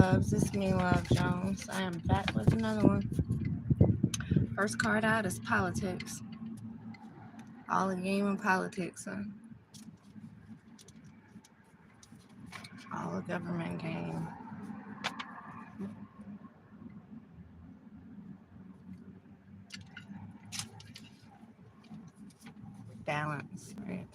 loves? It's me, Love Jones. I am back with another one. First card out is politics. All a game in politics, huh? All a government game. Balance, right?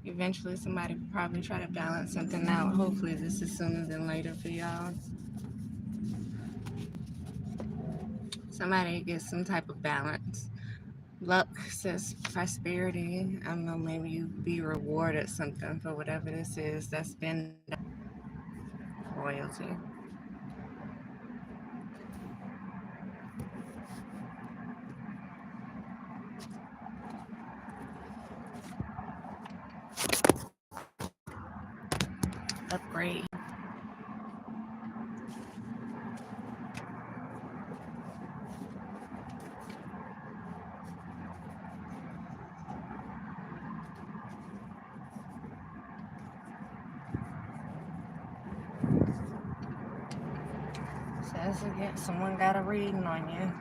Eventually, somebody will probably try to balance something out. Hopefully, this is sooner than later for y'all. Somebody gets some type of balance. Luck says prosperity. I don't know, maybe you be rewarded something for whatever this is that's been done. Royalty. Upgrade. Says again, someone got a reading on you.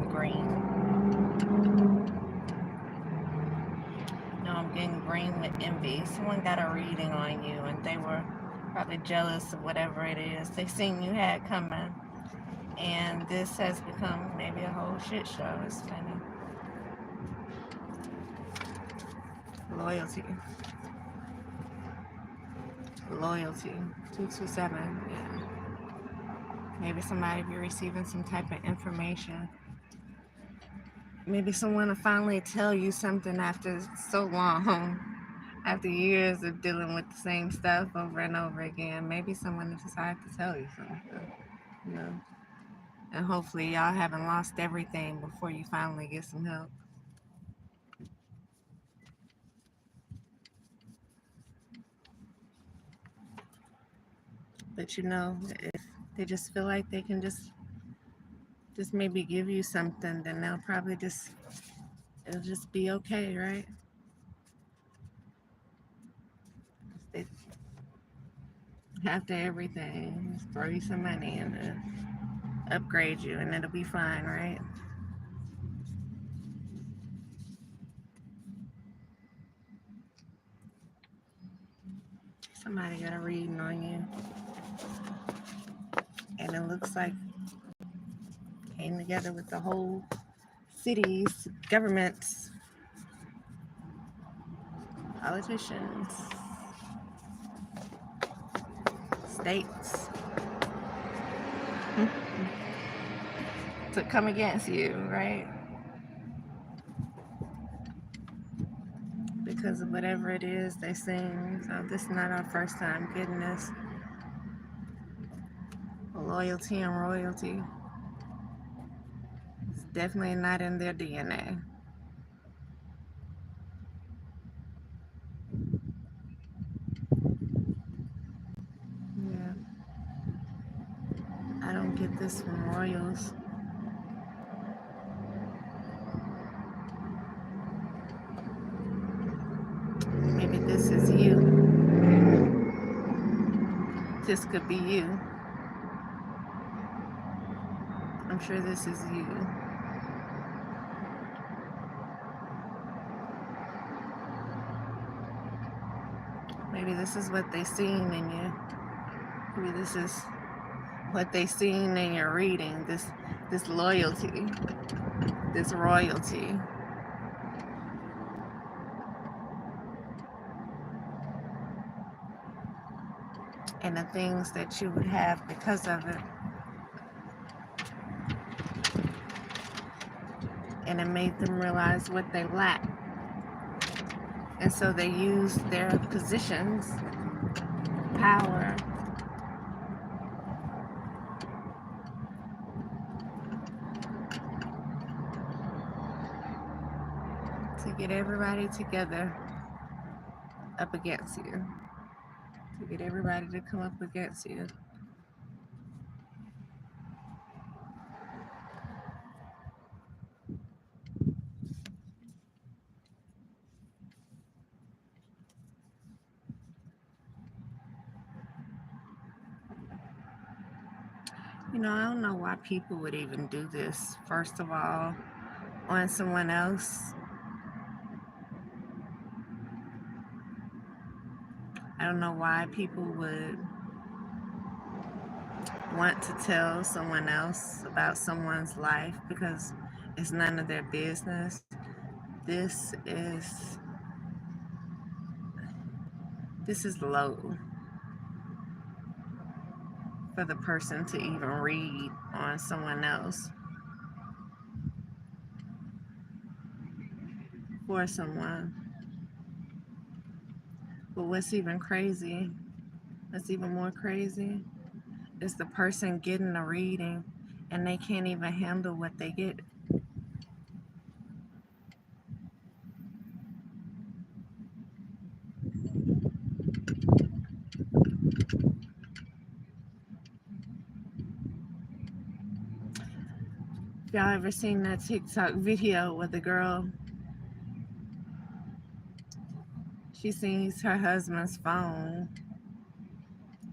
Green. No, I'm getting green with envy. Someone got a reading on you and they were probably jealous of whatever it is they seen you had coming. And this has become maybe a whole shit show. It's kind of loyalty. Loyalty. 227. Yeah. Maybe somebody be receiving some type of information. Maybe someone will finally tell you something after so long, after years of dealing with the same stuff over and over again. Maybe someone will decide to tell you something, you know. And hopefully y'all haven't lost everything before you finally get some help. But you know, if they just feel like they can just maybe give you something, then they'll probably it'll just be okay, right? They, after everything, just throw you some money and upgrade you, and it'll be fine, right? Somebody got a reading on you, and it looks like came together with the whole cities, governments, politicians, states to come against you, right? Because of whatever it is they sing. So this is not our first time getting this. Loyalty and royalty. It's definitely not in their DNA. Yeah. I don't get this from royals. Maybe this is you. This could be you. I'm sure this is you. Maybe this is what they seen in you. Maybe this is what they seen in your reading. This loyalty, this royalty. And the things that you would have because of it. And it made them realize what they lack. And so they used their positions, power, to get everybody together up against you. To get everybody to come up against you. I don't know why people would even do this, first of all, on someone else. I don't know why people would want to tell someone else about someone's life because it's none of their business. This is this is low for the person to even read on someone else for someone. But what's even more crazy, is the person getting a reading and they can't even handle what they get. If y'all ever seen that TikTok video with the girl, she sees her husband's phone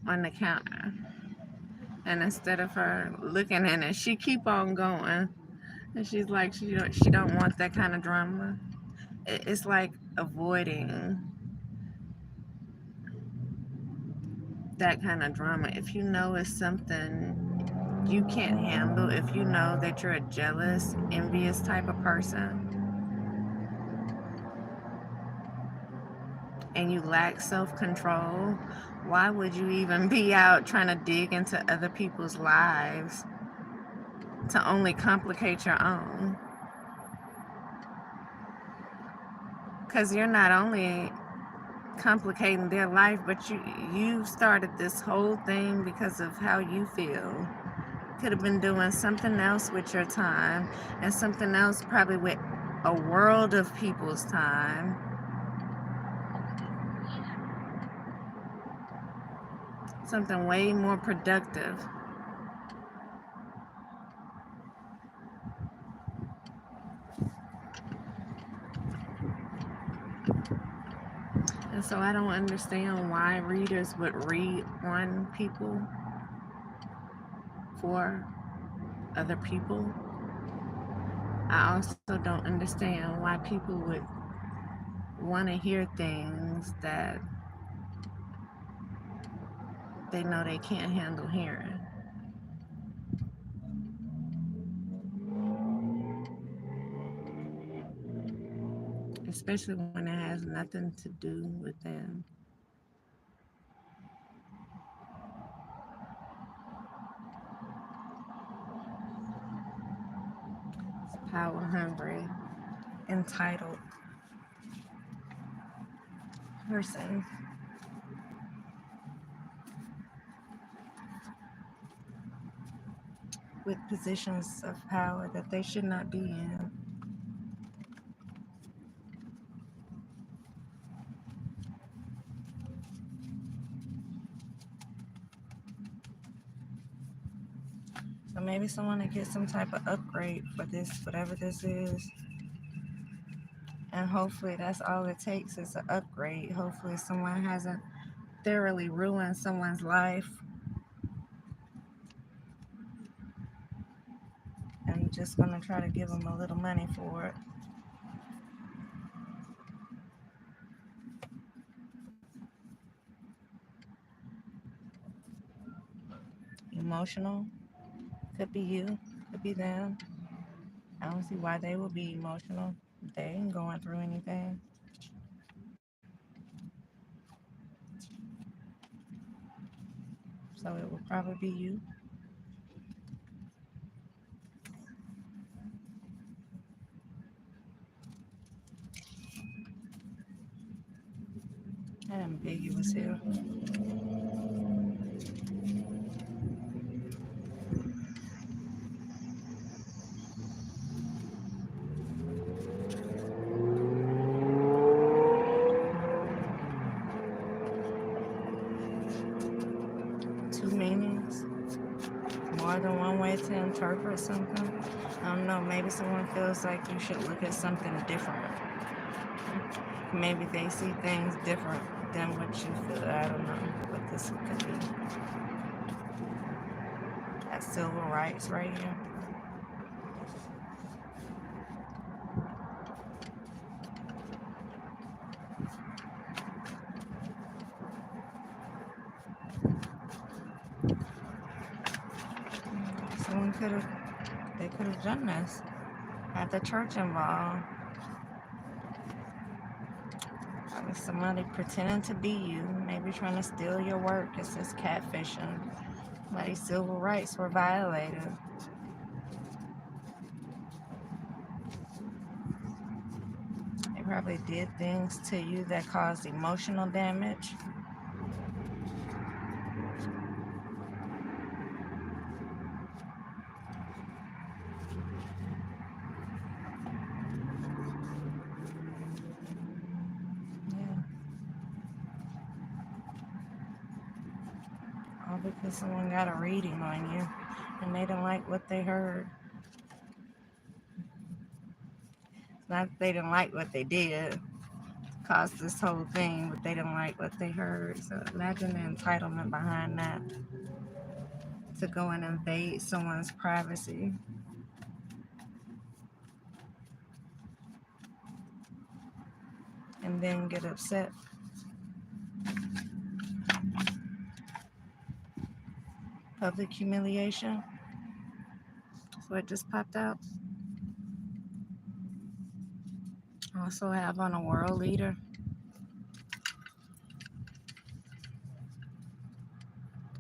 on the counter, and instead of her looking in it, she keep on going, and she's like, she don't want that kind of drama. It's like avoiding that kind of drama. If you know it's something you can't handle, if you know that you're a jealous, envious type of person, and you lack self-control, why would you even be out trying to dig into other people's lives to only complicate your own? Because you're not only complicating their life, but you started this whole thing because of how you feel. Could have been doing something else with your time, and something else probably with a world of people's time. Something way more productive. And so I don't understand why readers would read on people for other people. I also don't understand why people would want to hear things that they know they can't handle hearing. Especially when it has nothing to do with them. It's power hungry, entitled person with positions of power that they should not be in. So maybe someone to get some type of upgrade for this, whatever this is. And hopefully that's all it takes is an upgrade. Hopefully someone hasn't thoroughly ruined someone's life and just gonna try to give them a little money for it. Emotional. Could be you, could be them. I don't see why they would be emotional. They ain't going through anything. So it would probably be you. That ambiguous here. 2 meanings. More than one way to interpret something. I don't know, maybe someone feels like you should look at something different. Maybe they see things different than what you feel. I don't know what this could be. That's civil rights right here. They could have done this. Had the church involved. Probably somebody pretending to be you, maybe trying to steal your work. It's just catfishing. Somebody's civil rights were violated. They probably did things to you that caused emotional damage. All because someone got a reading on you and they didn't like what they heard. It's not that they didn't like what they did, caused this whole thing, but they didn't like what they heard. So imagine the entitlement behind that, to go and invade someone's privacy. And then get upset. Public humiliation. So it just popped out. Also have on a world leader.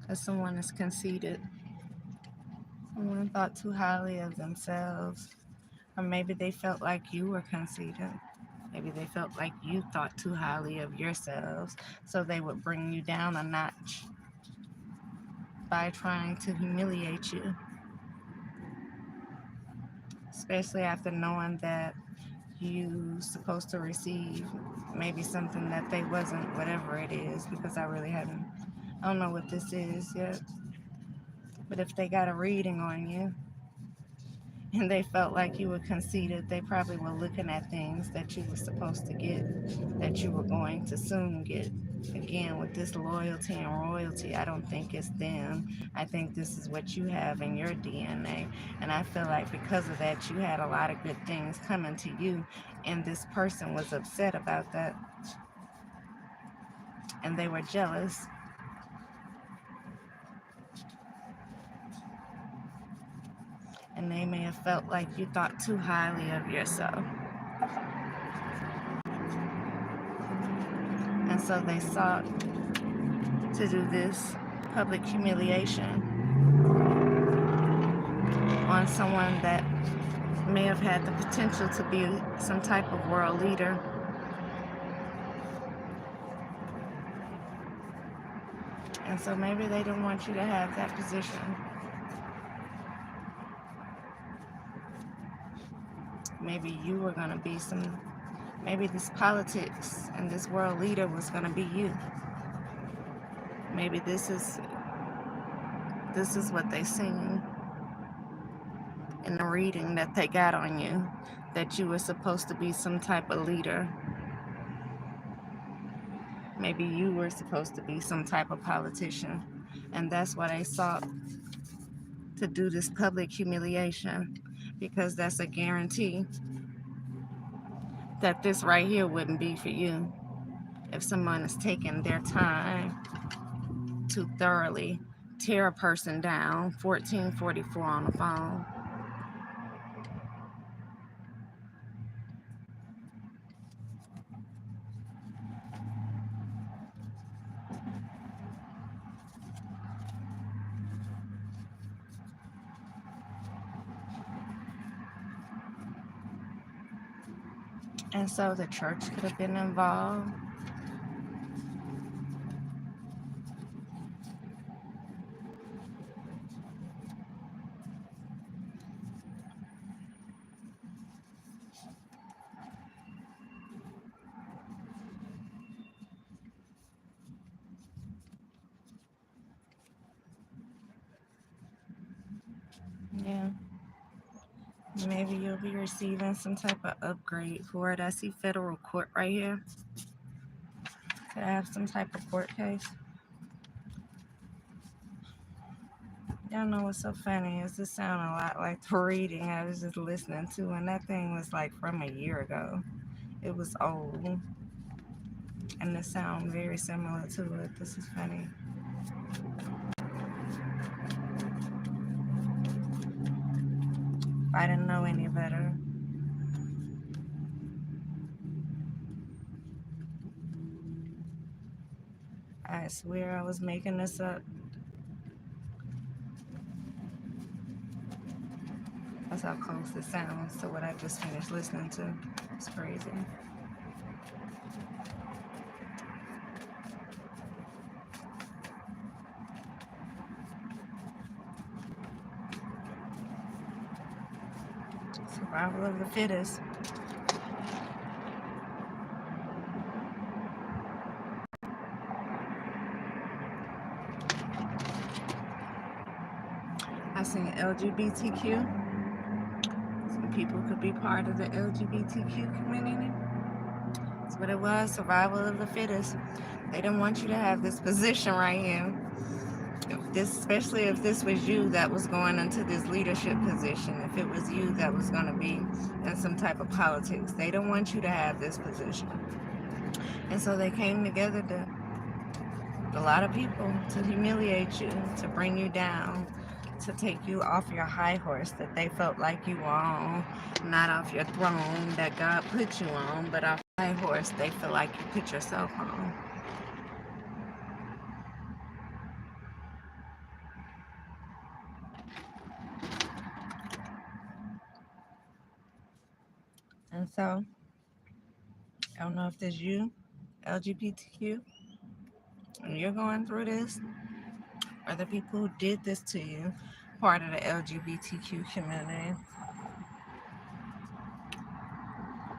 Because someone is conceited. Someone thought too highly of themselves. Or maybe they felt like you were conceited. Maybe they felt like you thought too highly of yourselves. So they would bring you down a notch by trying to humiliate you. Especially after knowing that you supposed to receive maybe something that they wasn't, whatever it is, because I don't know what this is yet. But if they got a reading on you and they felt like you were conceited, they probably were looking at things that you were supposed to get, that you were going to soon get. Again, with this loyalty and royalty, I don't think it's them. I think this is what you have in your DNA. And I feel like because of that, you had a lot of good things coming to you, and this person was upset about that. And they were jealous. And they may have felt like you thought too highly of yourself. And so they sought to do this public humiliation on someone that may have had the potential to be some type of world leader. And so maybe they didn't want you to have that position. Maybe you were going to be maybe this politics and this world leader was going to be you. Maybe this is what they seen in the reading that they got on you, that you were supposed to be some type of leader. Maybe you were supposed to be some type of politician, and that's why they sought to do this public humiliation, because that's a guarantee that this right here wouldn't be for you if someone is taking their time to thoroughly tear a person down. 1444 on the phone. And so the church could have been involved. Yeah. Maybe you'll be receiving some type of upgrade for it. I see federal court right here. Could I have some type of court case? Y'all know what's so funny is this sound a lot like the reading I was just listening to, and that thing was like from a year ago. It was old, and the sound very similar to it. This is funny. If I didn't know any better. I swear I was making this up. That's how close it sounds to what I just finished listening to. It's crazy. Survival of the fittest. I seen LGBTQ. Some people could be part of the LGBTQ community. That's what it was, survival of the fittest. They didn't want you to have this position right here. Especially if this was you that was going into this leadership position, if it was you that was going to be in some type of politics, they don't want you to have this position. And so they came together to, a lot of people, to humiliate you, to bring you down, to take you off your high horse that they felt like you were on, not off your throne that God put you on, but off the high horse they feel like you put yourself on. And so, I don't know if there's you, LGBTQ, and you're going through this, or the people who did this to you, part of the LGBTQ community.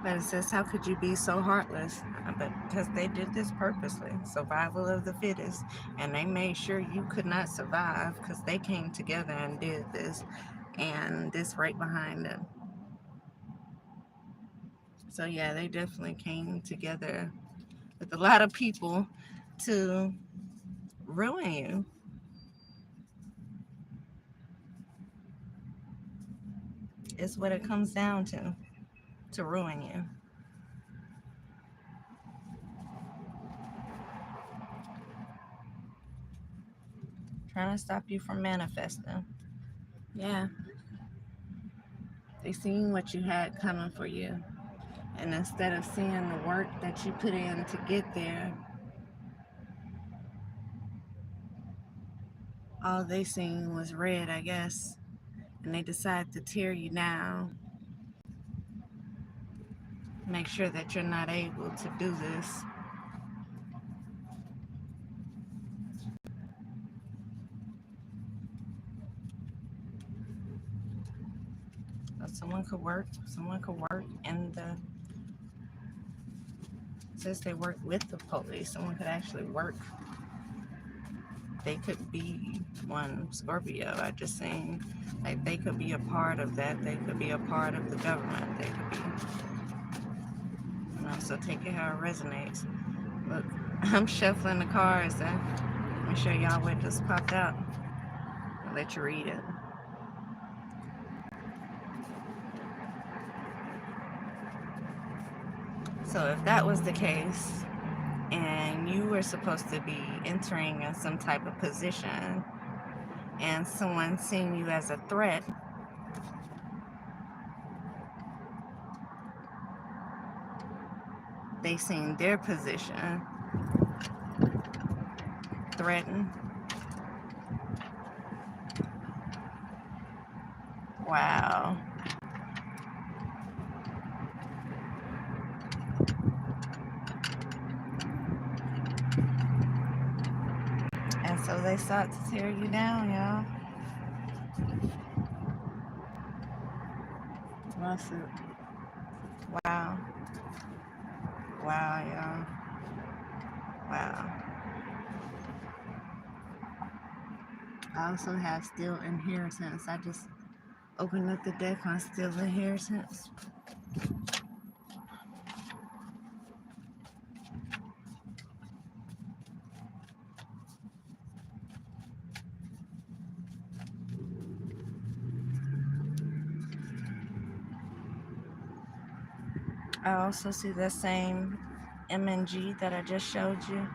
But it says, how could you be so heartless? But because they did this purposely, survival of the fittest, and they made sure you could not survive because they came together and did this, and this right behind them. So yeah, they definitely came together with a lot of people to ruin you. It's what it comes down to ruin you. Trying to stop you from manifesting. Yeah. They seen what you had coming for you. And instead of seeing the work that you put in to get there, all they seen was red, I guess. And they decided to tear you down. Make sure that you're not able to do this. Someone could work in the, says they work with the police. Someone could actually work. They could be one Scorpio. I just seen, like, they could be a part of that. They could be a part of the government. They could be, so take it how it resonates. Look, I'm shuffling the cards. Let me show y'all what just popped out. I'll let you read it. So if that was the case, and you were supposed to be entering in some type of position, and someone seeing you as a threat, they seen their position threatened. Wow. And so they sought to tear you down, y'all. Lawsuit. Wow. Wow, y'all. Wow. I also have still inheritance. I just opened up the deck on still inheritance. I also see the same MNG that I just showed you.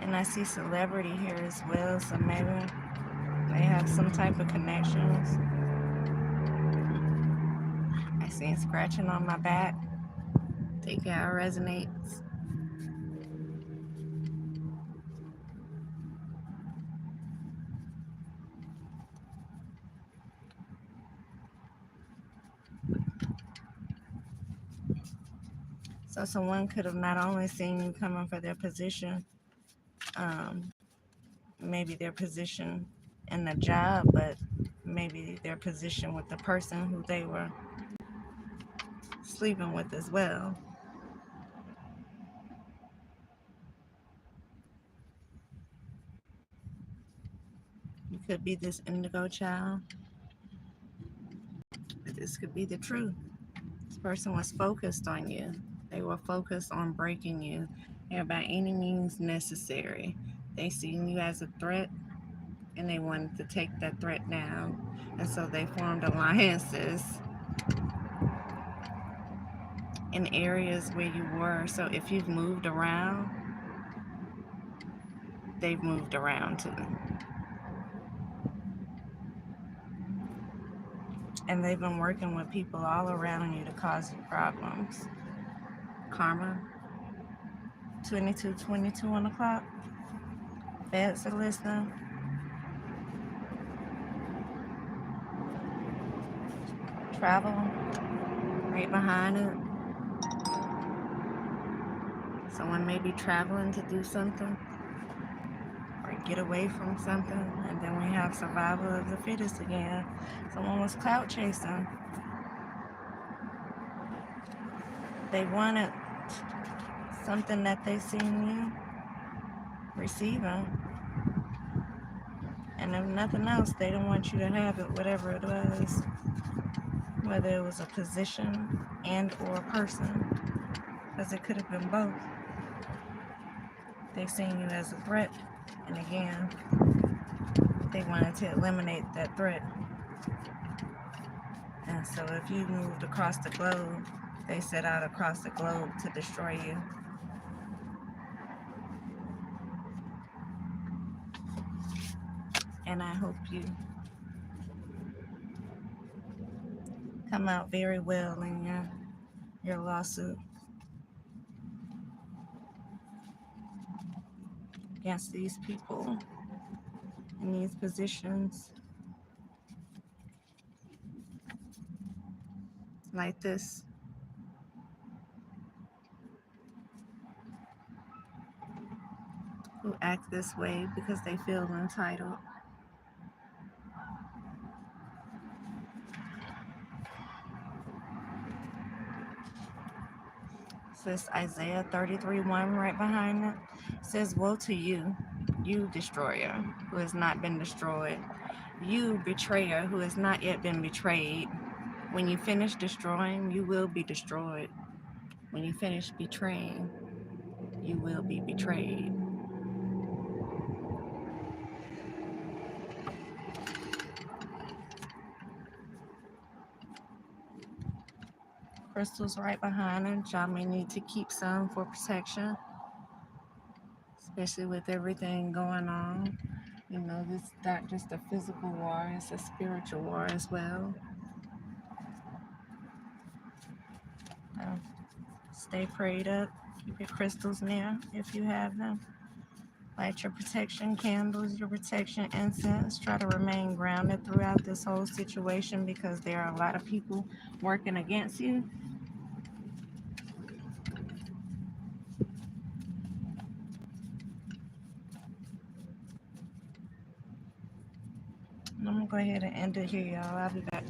And I see celebrity here as well. So maybe they have some type of connections. I see scratching on my back. Take it how it resonates. So someone could have not only seen you coming for their position, um, maybe their position in the job, but maybe their position with the person who they were sleeping with as well. You could be this indigo child, but this could be the truth. This person was focused on you. They were focused on breaking you and by any means necessary. They seen you as a threat and they wanted to take that threat down. And so they formed alliances in areas where you were. So if you've moved around, they've moved around too. And they've been working with people all around you to cause you problems. Karma, 2222 on the clock. Feds are listening. Travel, right behind it. Someone may be traveling to do something or get away from something. And then we have survival of the fittest again. Someone was clout chasing. They wanted something that they seen you receiving. And if nothing else, they didn't want you to have it, whatever it was. Whether it was a position and or a person. Because it could have been both. They seen you as a threat. And again, they wanted to eliminate that threat. And so if you moved across the globe, they set out across the globe to destroy you. And I hope you come out very well in your lawsuit against these people in these positions like this. Who act this way because they feel entitled. Says Isaiah 33:1 right behind it. Says, woe to you, you destroyer, who has not been destroyed. You betrayer, who has not yet been betrayed. When you finish destroying, you will be destroyed. When you finish betraying, you will be betrayed. Crystals right behind it. Y'all may need to keep some for protection, especially with everything going on. You know, this is not just a physical war, it's a spiritual war as well. Stay prayed up. Keep your crystals near if you have them. Light your protection candles, your protection incense. Try to remain grounded throughout this whole situation because there are a lot of people working against you. I'm going to go ahead and end it here, y'all. I'll be back.